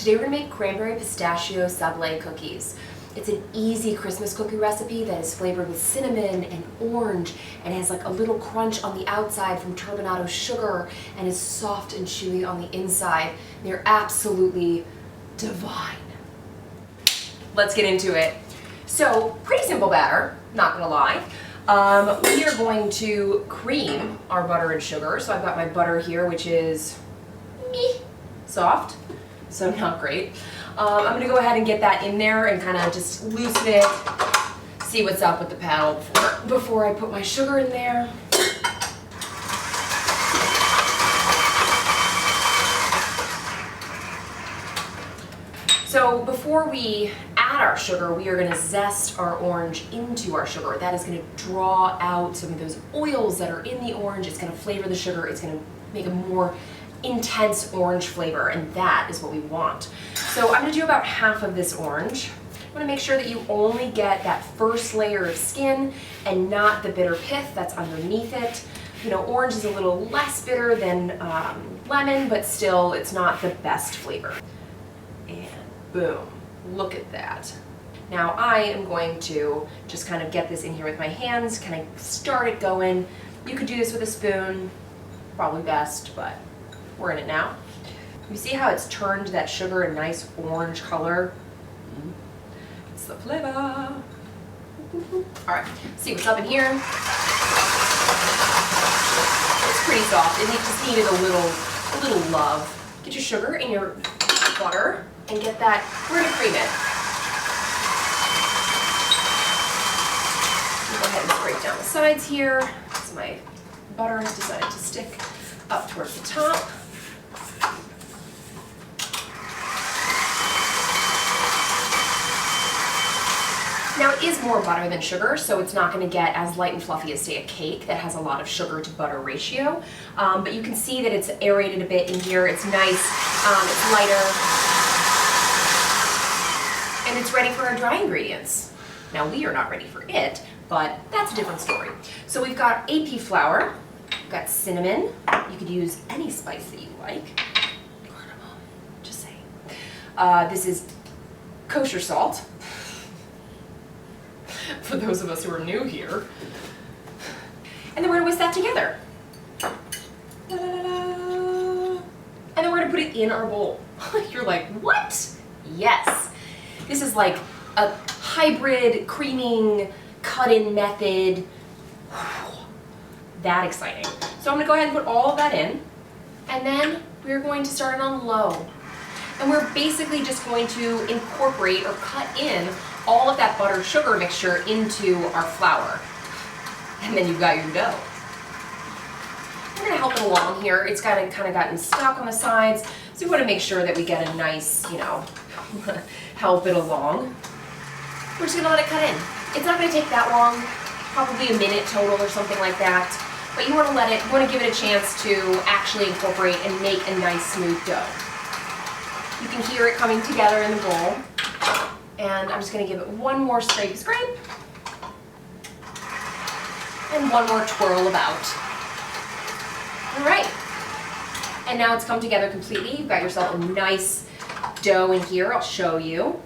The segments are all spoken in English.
Today we're going to make cranberry pistachio Sablee cookies. It's an easy Christmas cookie recipe that is flavored with cinnamon and orange and has like a little crunch on the outside from turbinado sugar and is soft and chewy on the inside. They're absolutely divine. Let's get into it. So, pretty simple batter, not gonna lie. We are going to cream our butter and sugar. So I've got my butter here, which is soft, so not great. I'm gonna go ahead and get that in there and kind of just loosen it, see what's up with the paddle before I put my sugar in there. So before we add our sugar, we are gonna zest our orange into our sugar. That is gonna draw out some of those oils that are in the orange. It's gonna flavor the sugar. It's gonna make a more intense orange flavor, and that is what we want. So I'm gonna do about half of this orange. I wanna make sure that you only get that first layer of skin and not the bitter pith that's underneath it. You know, orange is a little less bitter than lemon, but still it's not the best flavor. And boom, look at that. Now I am going to just kind of get this in here with my hands, kind of start it going. You could do this with a spoon, probably best, but we're in it now. You see how it's turned that sugar a nice orange color? It's the flavor. All right, see what's up in here. It's pretty soft. It just needed a little love. Get your sugar and your butter and get that. We're gonna cream it. Go ahead and scrape down the sides here. So my butter has decided to stick up towards the top. Now it is more butter than sugar, so it's not going to get as light and fluffy as, say, a cake that has a lot of sugar to butter ratio. But you can see that it's aerated a bit in here. It's nice, it's lighter, and it's ready for our dry ingredients. Now we are not ready for it, but that's a different story. So we've got AP flour, we've got cinnamon. You could use any spice that you like. Cardamom, just saying. This is kosher salt. For those of us who are new here. And then we're gonna whisk that together. And then we're gonna put it in our bowl. You're like, what? Yes. This is like a hybrid creaming cut-in method. That exciting. So I'm gonna go ahead and put all of that in, and then we're going to start it on low. And we're basically just going to incorporate or cut in all of that butter sugar mixture into our flour. And then you've got your dough. We're gonna help it along here. It's kind of gotten stuck on the sides, so we wanna make sure that we get a nice, you know, help it along. We're just gonna let it cut in. It's not gonna take that long, probably a minute total or something like that. But you wanna give it a chance to actually incorporate and make a nice smooth dough. You can hear it coming together in the bowl. And I'm just going to give it one more scrape, and one more twirl about. All right. And now it's come together completely. You've got yourself a nice dough in here. I'll show you.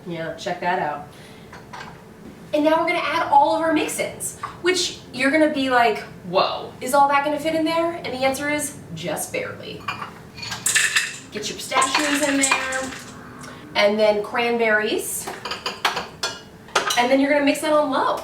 Yeah, check that out. And now we're going to add all of our mix-ins, which you're going to be like, whoa, is all that going to fit in there? And the answer is just barely. Get your pistachios in there. And then cranberries, and then you're gonna mix that on low.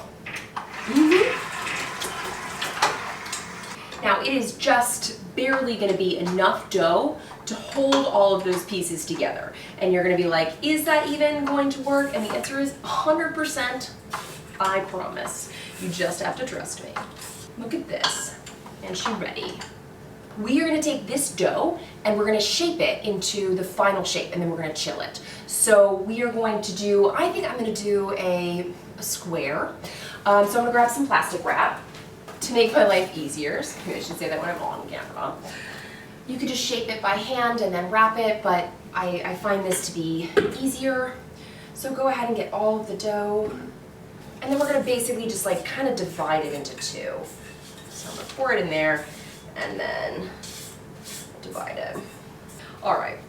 Now it is just barely gonna be enough dough to hold all of those pieces together. And you're gonna be like, is that even going to work? And the answer is 100%, I promise. You just have to trust me. Look at this, and she's ready. We are going to take this dough and we're going to shape it into the final shape, and then we're going to chill it. So we are going to do, I think I'm going to do a square. So I'm going to grab some plastic wrap to make my life easier. So maybe I should say that when I'm on camera. You could just shape it by hand and then wrap it, but I find this to be easier. So go ahead and get all of the dough, and then we're going to basically just like kind of divide it into two. So I'm going to pour it in there and then divide it. All right,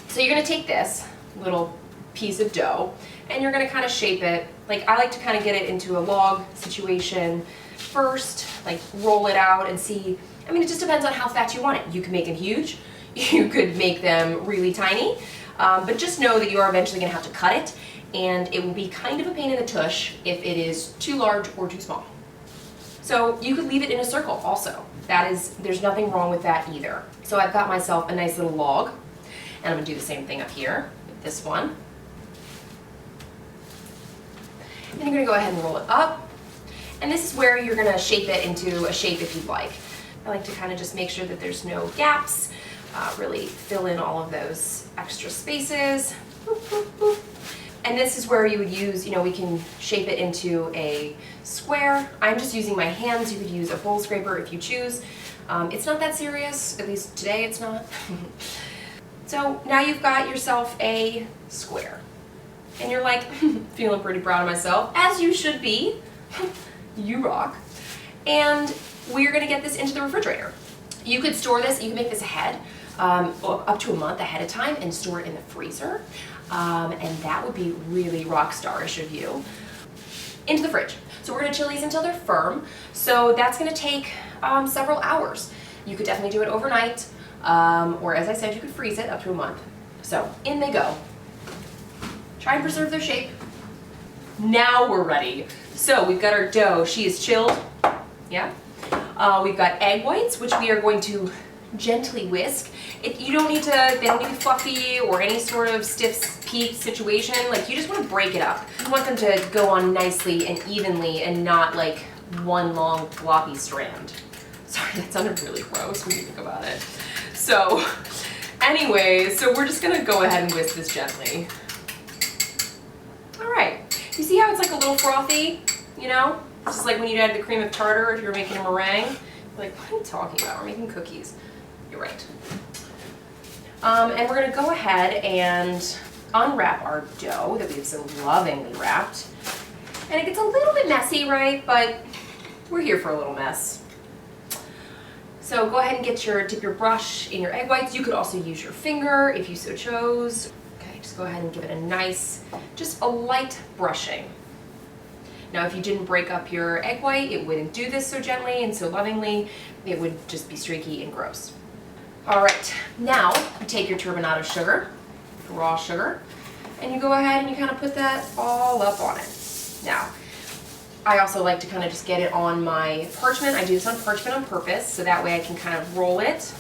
so you're gonna take this little piece of dough and you're gonna kind of shape it. Like I like to kind of get it into a log situation first, like roll it out and see. I mean, it just depends on how fat you want it. You can make them huge, you could make them really tiny, but just know that you are eventually gonna have to cut it, and it will be kind of a pain in the tush if it is too large or too small. So you could leave it in a circle also. There's nothing wrong with that either. So I've got myself a nice little log, and I'm gonna do the same thing up here with this one. And you're gonna go ahead and roll it up. And this is where you're gonna shape it into a shape if you'd like. I like to kind of just make sure that there's no gaps, really fill in all of those extra spaces. Boop, boop, boop. And this is where you would use, we can shape it into a square. I'm just using my hands. You could use a bowl scraper if you choose. It's not that serious, at least today it's not. So now you've got yourself a square. And you're like, feeling pretty proud of myself, as you should be. You rock. And we're gonna get this into the refrigerator. You could store this, you can make this ahead, up to a month ahead of time, and store it in the freezer. And that would be really rock starish of you. Into the fridge. So we're gonna chill these until they're firm. So that's gonna take several hours. You could definitely do it overnight, or as I said, you could freeze it up to a month. So in they go. Try and preserve their shape. Now we're ready. So we've got our dough. She is chilled. Yeah. We've got egg whites, which we are going to gently whisk. They don't need to be fluffy or any sort of stiff peak situation. Like, you just want to break it up. You want them to go on nicely and evenly and not like one long floppy strand. Sorry, that sounded really gross when you think about it. So anyway, so we're just gonna go ahead and whisk this gently. All right, you see how it's like a little frothy, It's just like when you add the cream of tartar if you're making a meringue. You're like, what are you talking about? We're making cookies. You're right. And we're gonna go ahead and unwrap our dough that we've so lovingly wrapped. And it gets a little bit messy, right? But we're here for a little mess. So go ahead and dip your brush in your egg whites. You could also use your finger if you so chose. Okay, just go ahead and give it a nice, just a light brushing. Now, if you didn't break up your egg white, it wouldn't do this so gently and so lovingly. It would just be streaky and gross. All right, now you take your turbinado sugar, raw sugar, and you go ahead and you kind of put that all up on it. Now, I also like to kind of just get it on my parchment. I do this on parchment on purpose, so that way I can kind of roll it,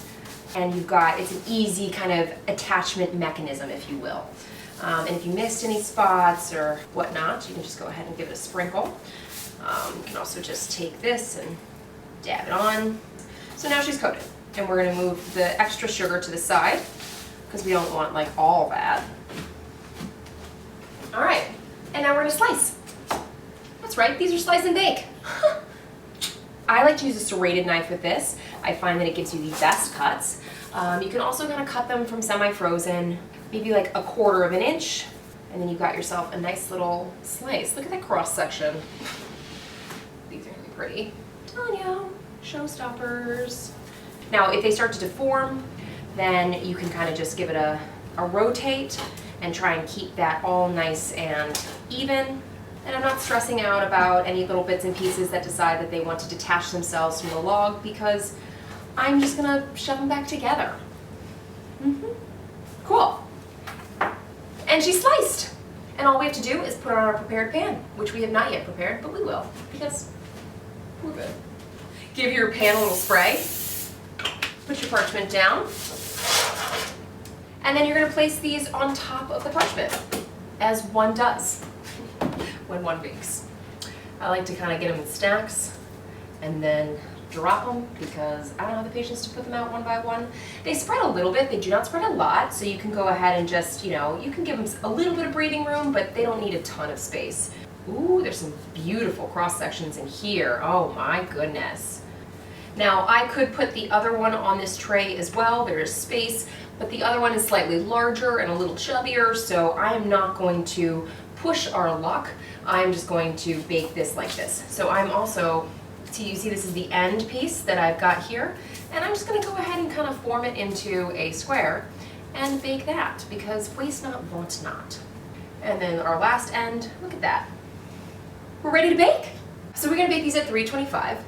and it's an easy kind of attachment mechanism, if you will. And if you missed any spots or whatnot, you can just go ahead and give it a sprinkle. You can also just take this and dab it on. So now she's coated, and we're gonna move the extra sugar to the side because we don't want like all that. All right, and now we're gonna slice. That's right, these are slice and bake. I like to use a serrated knife with this. I find that it gives you the best cuts. You can also kind of cut them from semi-frozen, maybe like 1/4 of an inch, and then you've got yourself a nice little slice. Look at that cross section. These are gonna be pretty. I'm telling you, showstoppers. Now, if they start to deform, then you can kind of just give it a rotate and try and keep that all nice and even. And I'm not stressing out about any little bits and pieces that decide that they want to detach themselves from the log, because I'm just gonna shove them back together. Cool. And she's sliced. And all we have to do is put her on our prepared pan, which we have not yet prepared, but we will, because we're good. Give your pan a little spray. Put your parchment down. And then you're gonna place these on top of the parchment, as one does when one bakes. I like to kind of get them in stacks and then drop them, because I don't have the patience to put them out one by one. They spread a little bit, they do not spread a lot, so you can go ahead and just, you can give them a little bit of breathing room, but they don't need a ton of space. Ooh, there's some beautiful cross sections in here. Oh my goodness. Now, I could put the other one on this tray as well. There is space, but the other one is slightly larger and a little chubbier, so I am not going to push our luck. I'm just going to bake this like this. So I'm also, you see this is the end piece that I've got here, and I'm just gonna go ahead and kind of form it into a square and bake that, because waste not, want not. And then our last end, look at that. We're ready to bake. So we're gonna bake these at 325.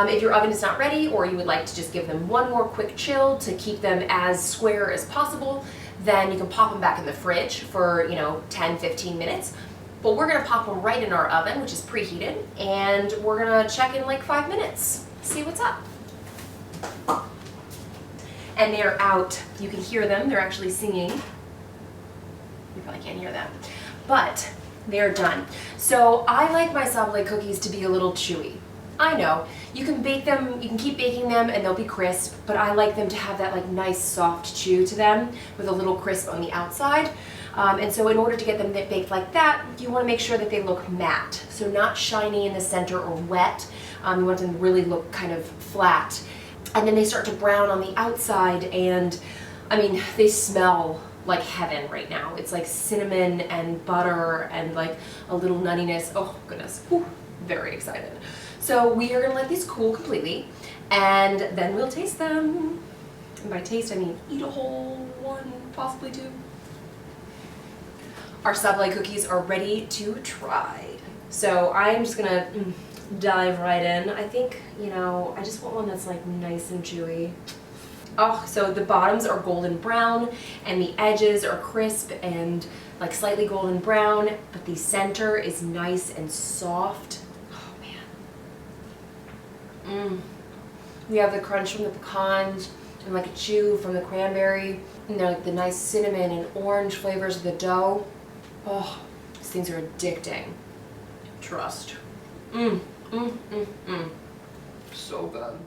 If your oven is not ready, or you would like to just give them one more quick chill to keep them as square as possible, then you can pop them back in the fridge for, 10, 15 minutes. But we're gonna pop them right in our oven, which is preheated, and we're gonna check in like 5 minutes, see what's up. And they're out. You can hear them, they're actually singing. You probably can't hear them, but they're done. So I like my Sablee cookies to be a little chewy. I know, you can bake them, you can keep baking them and they'll be crisp, but I like them to have that like nice soft chew to them with a little crisp on the outside. And so in order to get them baked like that, you want to make sure that they look matte. So not shiny in the center or wet. You want them to really look kind of flat. And then they start to brown on the outside, and I mean, they smell like heaven right now. It's like cinnamon and butter and like a little nuttiness. Oh goodness, whew, very excited. So we are gonna let these cool completely, and then we'll taste them. And by taste, I mean eat a whole one, possibly two. Our Sablee cookies are ready to try. So I'm just gonna dive right in. I think, I just want one that's like nice and chewy. Oh, so the bottoms are golden brown and the edges are crisp and like slightly golden brown, but the center is nice and soft. We have the crunch from the pecans and like a chew from the cranberry, and like the nice cinnamon and orange flavors of the dough. Oh, these things are addicting. Trust. So good.